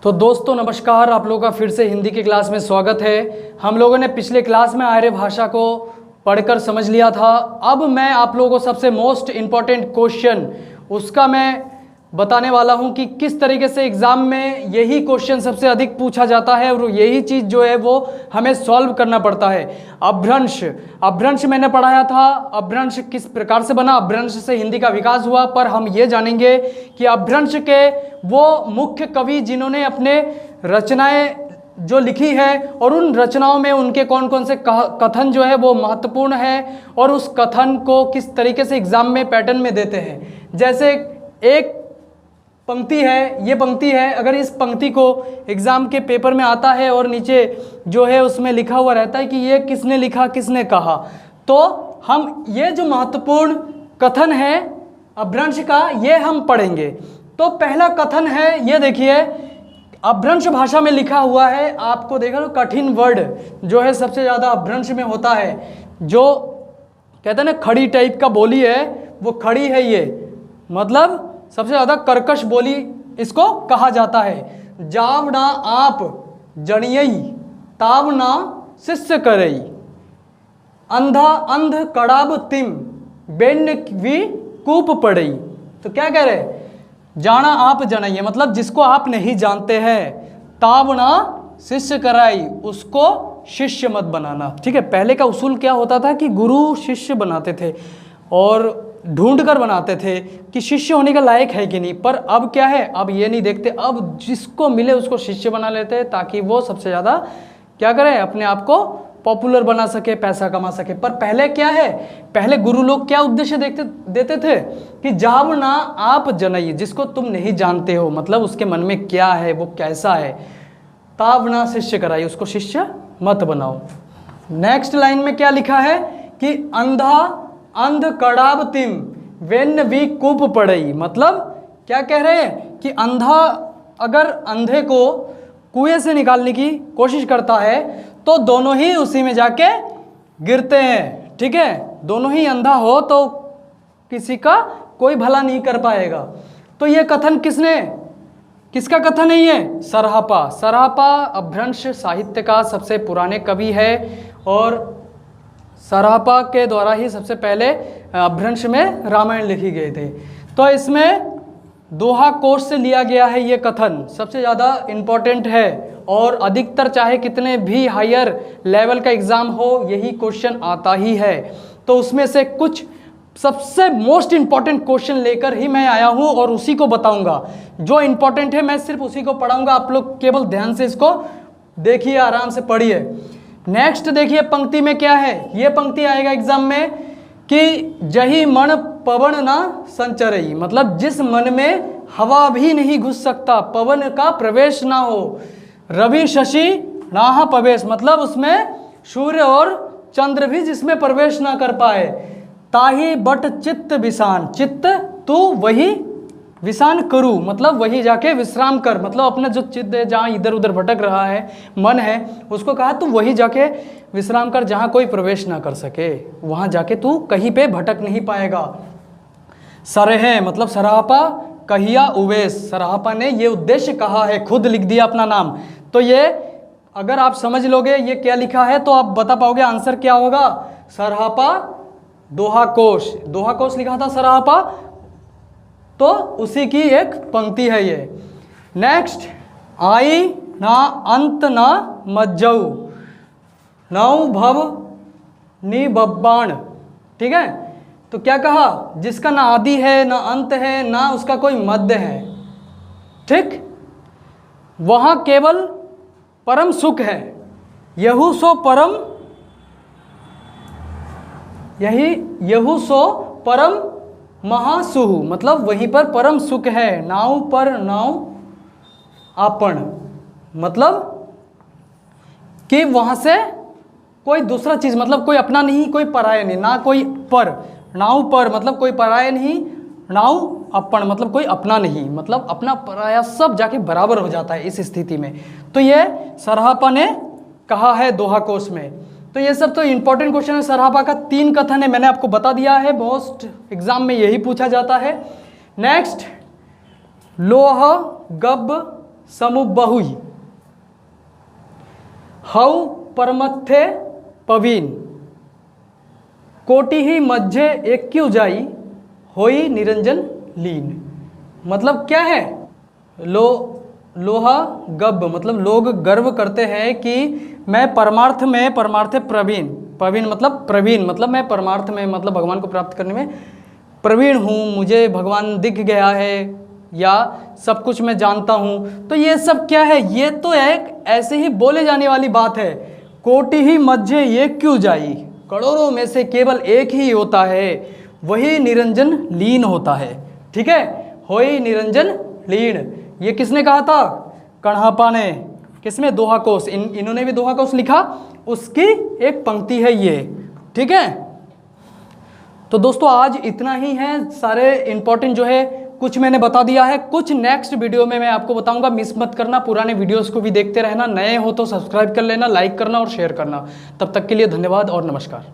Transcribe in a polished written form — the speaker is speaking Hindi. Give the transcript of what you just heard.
तो दोस्तों नमस्कार, आप लोगों का फिर से हिंदी की क्लास में स्वागत है। हम लोगों ने पिछले क्लास में आर्य भाषा को पढ़कर समझ लिया था। अब मैं आप लोगों को सबसे मोस्ट इम्पॉर्टेंट क्वेश्चन उसका मैं बताने वाला हूं कि किस तरीके से एग्ज़ाम में यही क्वेश्चन सबसे अधिक पूछा जाता है और यही चीज़ जो है वो हमें सॉल्व करना पड़ता है। अपभ्रंश मैंने पढ़ाया था। अपभ्रंश किस प्रकार से बना, अपभ्रंश से हिंदी का विकास हुआ, पर हम ये जानेंगे कि अपभ्रंश के वो मुख्य कवि जिन्होंने अपने रचनाएं जो लिखी है और उन रचनाओं में उनके कौन कौन से कथन जो है वो महत्वपूर्ण है और उस कथन को किस तरीके से एग्ज़ाम में पैटर्न में देते हैं। जैसे एक पंक्ति है, ये पंक्ति है, अगर इस पंक्ति को एग्ज़ाम के पेपर में आता है और नीचे जो है उसमें लिखा हुआ रहता है कि ये किसने लिखा, किसने कहा, तो हम ये जो महत्वपूर्ण कथन है अपभ्रंश का ये हम पढ़ेंगे। तो पहला कथन है, ये देखिए अपभ्रंश भाषा में लिखा हुआ है। आपको देखा तो कठिन वर्ड जो है सबसे ज़्यादा अपभ्रंश में होता है। जो कहते हैं ना खड़ी टाइप का बोली है, वो खड़ी है, ये मतलब सबसे ज़्यादा कर्कश बोली इसको कहा जाता है। जाव ना आप जणियई ताव ना शिष्य करई, अंधा अंध कड़ाब तिम बेन वी कूप पड़ई। तो क्या कह रहे, जाना आप जनाइए मतलब जिसको आप नहीं जानते हैं, ताव ना शिष्य कराई उसको शिष्य मत बनाना। ठीक है, पहले का उसूल क्या होता था कि गुरु शिष्य बनाते थे और ढूंढ कर बनाते थे कि शिष्य होने का लायक है कि नहीं। पर अब क्या है, अब ये नहीं देखते, अब जिसको मिले उसको शिष्य बना लेते हैं ताकि वो सबसे ज़्यादा क्या करे, अपने आप को पॉपुलर बना सके, पैसा कमा सके। पर पहले क्या है, पहले गुरु लोग क्या उद्देश्य देते थे कि जाव ना आप जनइए, जिसको तुम नहीं जानते हो मतलब उसके मन में क्या है, वो कैसा है, ताव ना शिष्य कराइए, उसको शिष्य मत बनाओ। नेक्स्ट लाइन में क्या लिखा है कि अंधा अंध कड़ाब तिम वेन वी कूप पड़ई, मतलब क्या कह रहे हैं कि अंधा अगर अंधे को कुएं से निकालने की कोशिश करता है तो दोनों ही उसी में जाके गिरते हैं। ठीक है, दोनों ही अंधा हो तो किसी का कोई भला नहीं कर पाएगा। तो ये कथन किसका कथन है, ये सरहापा। सरहापा अपभ्रंश साहित्य का सबसे पुराने कवि है और सरहापा के द्वारा ही सबसे पहले अपभ्रंश में रामायण लिखी गए थे। तो इसमें दोहा कोश से लिया गया है ये कथन, सबसे ज़्यादा इम्पोर्टेंट है और अधिकतर चाहे कितने भी हायर लेवल का एग्ज़ाम हो यही क्वेश्चन आता ही है। तो उसमें से कुछ सबसे मोस्ट इम्पॉर्टेंट क्वेश्चन लेकर ही मैं आया हूँ और उसी को बताऊँगा। जो इम्पॉर्टेंट है मैं सिर्फ उसी को पढ़ाऊँगा, आप लोग केवल ध्यान से इसको देखिए, आराम से पढ़िए। नेक्स्ट देखिए पंक्ति में क्या है, ये पंक्ति आएगा एग्जाम में कि जही मन पवन ना संचरई, मतलब जिस मन में हवा भी नहीं घुस सकता, पवन का प्रवेश ना हो, रवि शशि नाहा प्रवेश, मतलब उसमें सूर्य और चंद्र भी जिसमें प्रवेश ना कर पाए, ताही बट चित्त विसान, चित्त तू वही विसान करूँ, मतलब वही जाके विश्राम कर, मतलब अपना जो चित्त है जहाँ इधर उधर भटक रहा है, मन है, उसको कहा तू वही जाके विश्राम कर जहाँ कोई प्रवेश ना कर सके, वहाँ जाके तू कहीं पे भटक नहीं पाएगा। सरहे मतलब सरहापा कहिया उवेश, सरहापा ने ये उद्देश्य कहा है, खुद लिख दिया अपना नाम। तो ये अगर आप समझ लोगे ये क्या लिखा है तो आप बता पाओगे आंसर क्या होगा। सरहापा दोहा कोश लिखा था सरहापा, तो उसी की एक पंक्ति है ये। नेक्स्ट, आई ना अंत ना मज्जऊ नौ भव निबब्बाण। ठीक है, तो क्या कहा, जिसका ना आदि है ना अंत है ना उसका कोई मध्य है, ठीक, वहाँ केवल परम सुख है, यहू सो परम महासुहु, मतलब वहीं पर परम सुख है, नाव पर नाव आपन, मतलब कि वहाँ से कोई दूसरा चीज़, मतलब कोई अपना नहीं कोई पराया नहीं, ना कोई पर, नाव पर मतलब कोई पराया नहीं, नाव अपन मतलब कोई अपना नहीं, मतलब अपना पराया सब जाके बराबर हो जाता है इस स्थिति में। तो ये सरहापा ने कहा है दोहा कोश में। तो ये सब तो इंपॉर्टेंट क्वेश्चन है। सरहापा का 3 कथन है, मैंने आपको बता दिया है, मोस्ट एग्जाम में यही पूछा जाता है। नेक्स्ट, लोह गब समुबहुई, हऊ परमत्थे पवीन, कोटि ही मध्य एक क्यों जाई, होई निरंजन लीन। मतलब क्या है? लोहा गब, मतलब लोग गर्व करते हैं कि मैं परमार्थ में परमार्थ प्रवीण, प्रवीण मतलब मैं परमार्थ में मतलब भगवान को प्राप्त करने में प्रवीण हूँ, मुझे भगवान दिख गया है या सब कुछ मैं जानता हूँ। तो ये सब क्या है? ये तो एक ऐसे ही बोले जाने वाली बात है। कोटि ही मध्य एक क्यों जाई, करोड़ों में से केवल एक ही होता है, वही निरंजन लीन होता है। ठीक है, होई निरंजन लीन। ये किसने कहा था? कण्हपा ने। किसमें? दोहा कोश। इन्होंने भी दोहा कोश लिखा, उसकी एक पंक्ति है ये। ठीक है, तो दोस्तों आज इतना ही है। सारे इंपॉर्टेंट जो है कुछ मैंने बता दिया है, कुछ नेक्स्ट वीडियो में मैं आपको बताऊंगा। मिस मत करना, पुराने वीडियोस को भी देखते रहना। नए हो तो सब्सक्राइब कर लेना, लाइक करना और शेयर करना। तब तक के लिए धन्यवाद और नमस्कार।